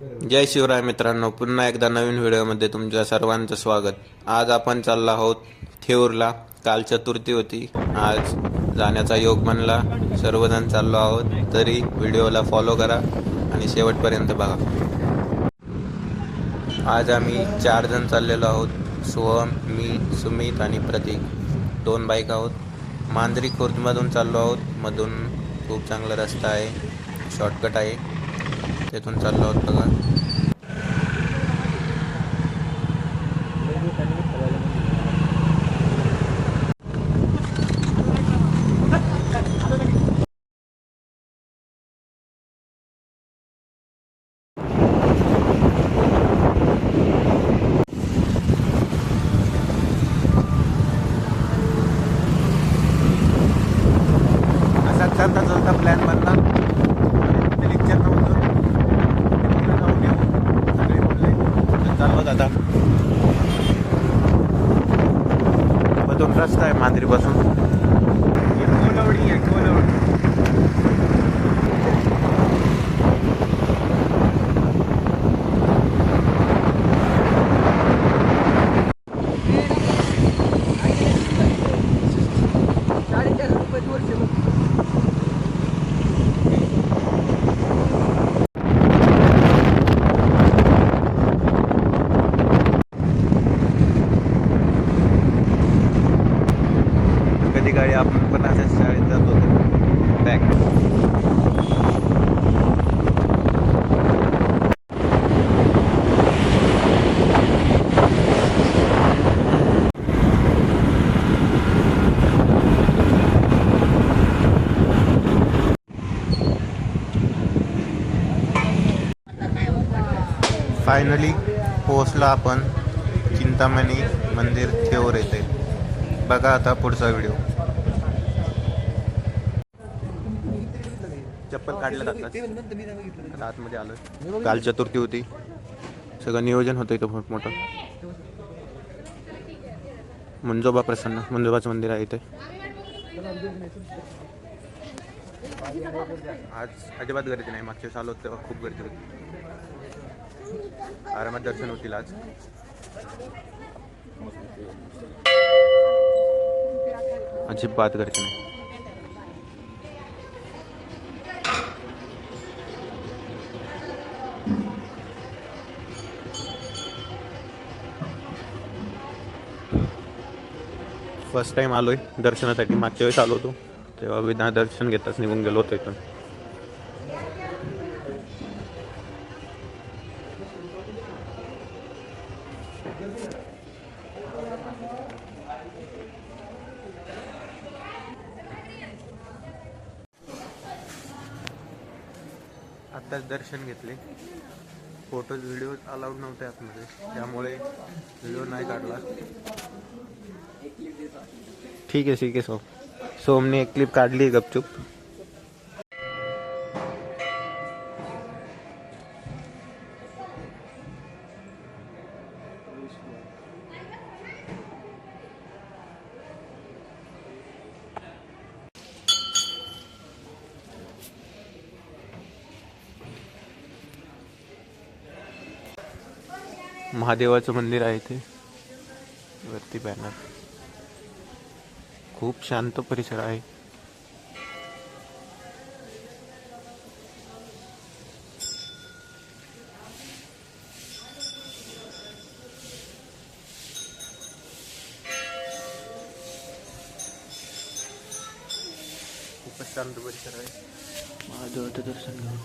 जय शिवराय मित्रांनो, पुन्हा एकदा नवीन व्हिडिओमध्ये तुमच्या सर्वांचं स्वागत. आज आपण चाललो आहोत थेऊरला. काल चतुर्थी होती, आज जाण्याचा योग बनला. सर्वजण चाललो आहोत, तरी व्हिडिओला फॉलो करा आणि शेवटपर्यंत बघा. आज आम्ही 4 जण चाललेलो आहोत. सोहम, मी, सुमित आणि प्रतीक. 2 बाईक आहोत. मांजरी खुर्दमधून चाललो आहोत. मधून खूप चांगला रस्ता आहे, शॉर्टकट आहे, तेथून चाललो आहोत बघा. असाच चालता चालता प्लॅन बनला. लेक्चर नव्हतं, जाऊन येऊ सगळे बोलले, चाललो आता. मधून रस्ता आहे मांजरीपासून. कोलवडी आहे, कोलवडी. कधी गाडी आपण पण अशाच शाळेत जात होतो बॅग. फायनली पोहोचलो आपण चिंतामणी मंदिर थेऊर येथे. बघा आता पुढचा व्हिडिओ. चप्पल काढलं जातात, आतमध्ये आलोय. काल चतुर्थी होती, सगळं नियोजन होतं इथं खूप मोठं. मंजोबा प्रसन्न, मंजोबाचं मंदिर आहे इथे. आज अजिबात गर्दी नाही, मागच्या चालू होत तेव्हा खूप गर्दी होती. आरामात दर्शन होतील आज. अजिबात गर्दी नाही. फर्स्ट टाइम आलोय दर्शनासाठी. मागच्या वेळेस आलो होतो तेव्हा विना दर्शन घेताच निघून गेलो होतो इथून. आत्ताच दर्शन घेतले. फोटोज व्हिडिओ अलाउड नव्हते आतमध्ये, त्यामुळे व्हिडिओ नाही काढला. ठीक आहे सोमने एक क्लिप काढली गपचूप. महादेवाचं मंदिर आहे इथे, वरती बॅनर. खूप शांत परिसर आहे. खूपच शांत परिसर आहे. महादेवाचं दर्शन घेऊ.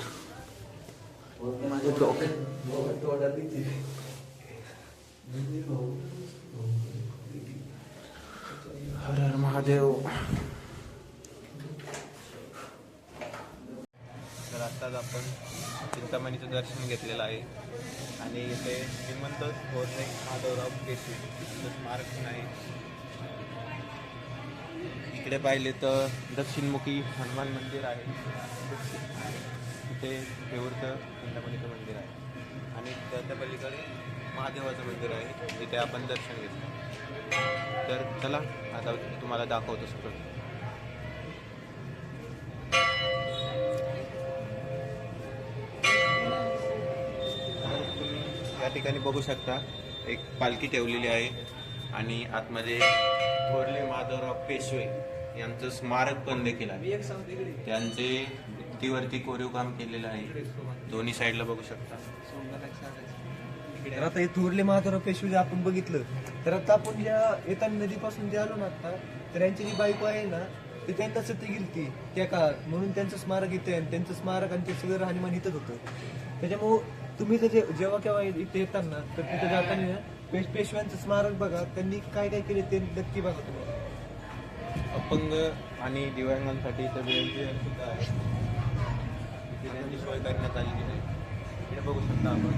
माझे हर हर महादेव. तर आत्ताच आपण चिंतामणीचं दर्शन घेतलेलं आहे आणि इथे श्रीमंत थोरले माधवराव पेशवे स्मारक पण आहे. इकडे पाहिले तर दक्षिणमुखी हनुमान मंदिर आहे. इथे थेऊरचं चिंतामणीचं मंदिर आहे आणि त्याच्या पलीकडे महादेवाचं मंदिर आहे, जिथे आपण दर्शन घेतलं. तर चला आता तुम्हाला दाखवतो सगळं. या ठिकाणी बघू शकता एक पालखी ठेवलेली आहे आणि आतमध्ये थोरले माधवराव पेशवे यांचं स्मारक पण देखील आहे. त्यांचे भिंतीवरती कोरीव काम केलेलं आहे. दोन्ही साईडला बघू शकता. तर आता हे थोरले माधवराव पेशवे जे आपण बघितलं, तर आता आपण ज्या येताना नदीपासून जे आलो ना आता, तर यांची जी बायको आहे ना, ते त्यांच्या सत्य गेलती त्या काळात, म्हणून त्यांचं स्मारक इथे आणि त्यांचं स्मारक आणि ते सगळं राहणीमान इथंच होतं. त्याच्यामुळं तुम्ही तर जेव्हा केव्हा इथे येताना तर तिथे जाताना ना पेशव्यांचं स्मारक बघा, त्यांनी काय काय केले ते नक्की बघा तुम्ही. अपंग आणि दिव्यांगांसाठी इथं व्हीलचेअर सुद्धा आहे. इथे त्यांची सोय करण्यात आलेली आहे. इकडे बघू शकता आपण.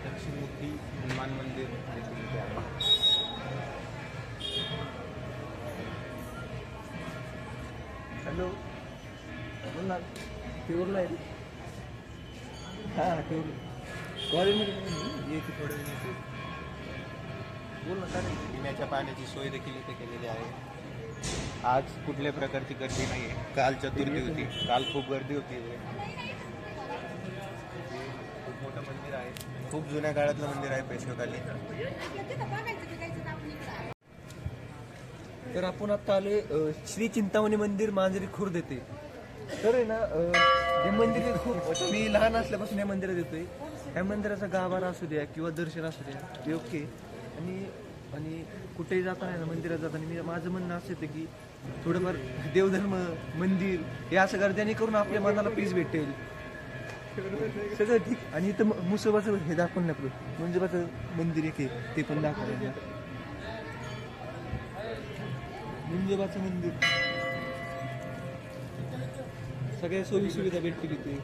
दक्षिणमुखी हनुमान मंदिर देखील इथे आहे. हॅलो, बोल ना. ठेवलं आहे हां ठेवलं कॉलेजमध्ये येते थोडं येते. बोल ना. काय पिण्याच्या पाण्याची सोय देखील इथे केलेली आहे. आज कुठल्या प्रकारची गर्दी नाही आहे. काल चतुर्थी होती, काल खूप गर्दी होती. खूप मोठं मंदिर आहे. खूप जुन्या काळातलं मंदिर आहे पेशवेखाली. तर आपण आता आले श्री चिंतामणी मंदिर मांजरी खुर्द येते. तर आहे ना हे मंदिर आहे खूप, मी लहान असल्यापासून या मंदिरात येतोय. ह्या मंदिराचा गाभारा असू द्या किंवा दर्शन असू द्या योग्य आणि आणि कुठेही जाताना ना मंदिरात जाताना मी माझं म्हणणं असं येतं की थोडंफार देवधर्म मंदिर हे असं करा, जेणेकरून आपल्या मनाला पीस भेटेल. सगळं ठीक. आणि इथं मुसोबाचं हे दाखवून आपलं मुंजोबाचं मंदिर एक आहे, ते पण दाखवलं. मुंजोबाचं मंदिर सगळ्या सोयी सुविधा भेटतील इथे.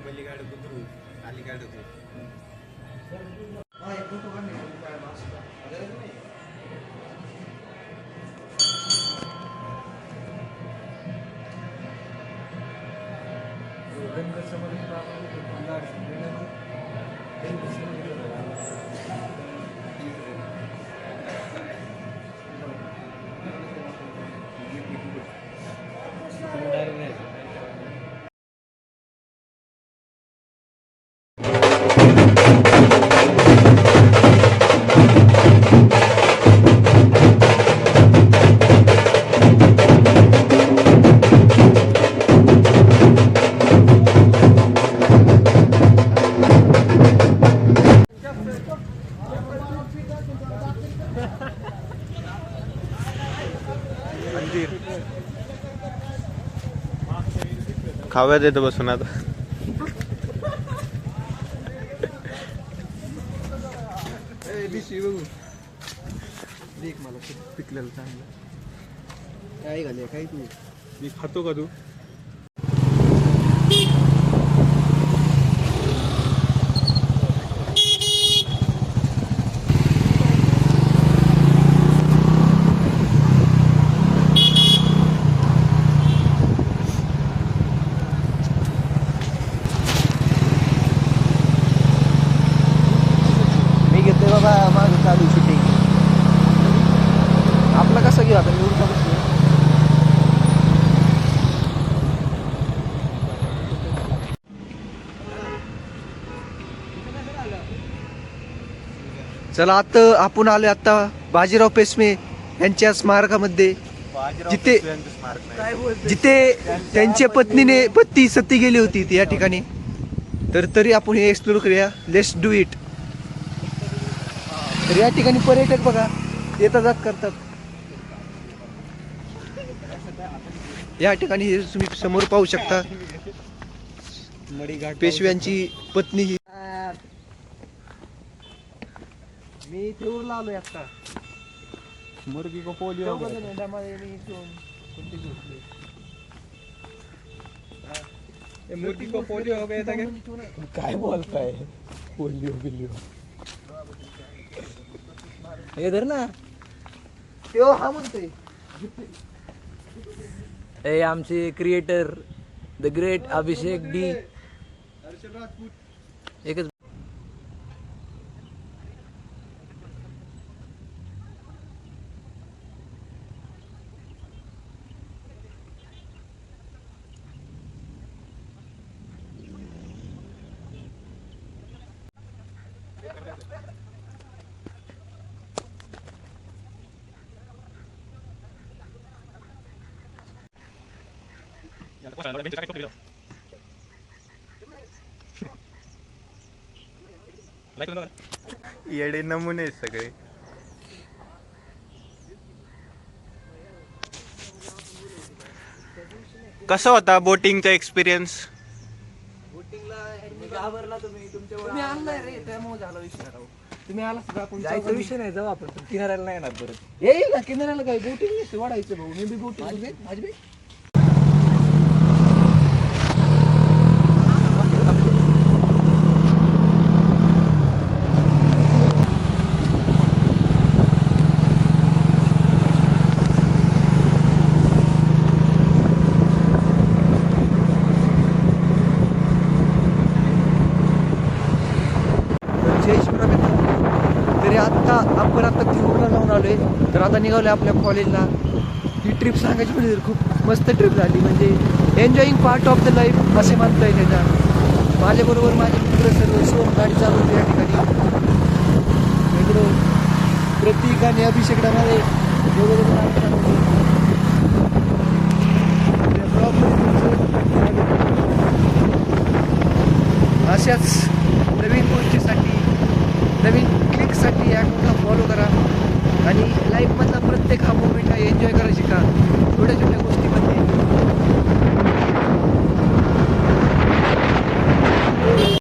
बलिगाड बुद्रुक, अलीगाड होते. खाव्यात येतं बसून आता. बघू देख मला पिकलेलं चांगलं काय घाले काय तू. मी खातो का तू? बाबा माझं चालू शूटिंग. आपला कसं घेऊ आता निवडून कसं. चला आता आपण आलो आता बाजीराव पेशवे यांच्या स्मारकामध्ये, जिथे त्यांच्या पत्नी सती गेली होती या ठिकाणी. तर तरी आपण हे एक्सप्लोर करूया. Let's do it. तर या ठिकाणी पर्यटक बघा येता जात करतात. या ठिकाणी हे तुम्ही समोर पाहू शकता पेशव्यांची पत्नी ही. मी ठेवूरला आलोय आता. मुर्गी को पोलियो मुर्गी को पोलियो हो गया था काय बोलताय. पोलियो बिलियो इधर ना यो हा म्हणतोय. हे आमचे creator the great Abhishek D. एकच येडे नमुने आहेत सगळे. कसा होता बोटिंगचा एक्सपिरियन्स? तुम्ही आणलाय रे त्यामुळे झाला विषय राव. तुम्ही आला सुद्धा आपण जायचा विषय नाही, जाऊ आपण पण किनाऱ्याला नाही येणार परत. येईल ना किनाऱ्याला काय बोटिंग वाढायचं भाऊ. मी बी बोटिंग माझी बी जय शिवराम मित्रांनो. तरी आपण आता थिरूरला जाऊन आलोय. तर आता निघालोय आपल्या कॉलेजला. ही ट्रिप सांगायची म्हणजे खूप मस्त ट्रिप झाली. म्हणजे enjoying part of the life असे म्हणता येईल त्याच्या. माझ्याबरोबर माझे मित्र सर्व सोम गाडी चालवते या ठिकाणी. इकडं प्रतीक आणि अभिषेक डमाळे अशाच नवीन गोष्टीसाठी नवीन क्लिकसाठी अकाउंटला फॉलो करा. आणि लाईफमधला प्रत्येक हा मोमेंट हा एन्जॉय करा शिका. छोट्या छोट्या गोष्टीमध्ये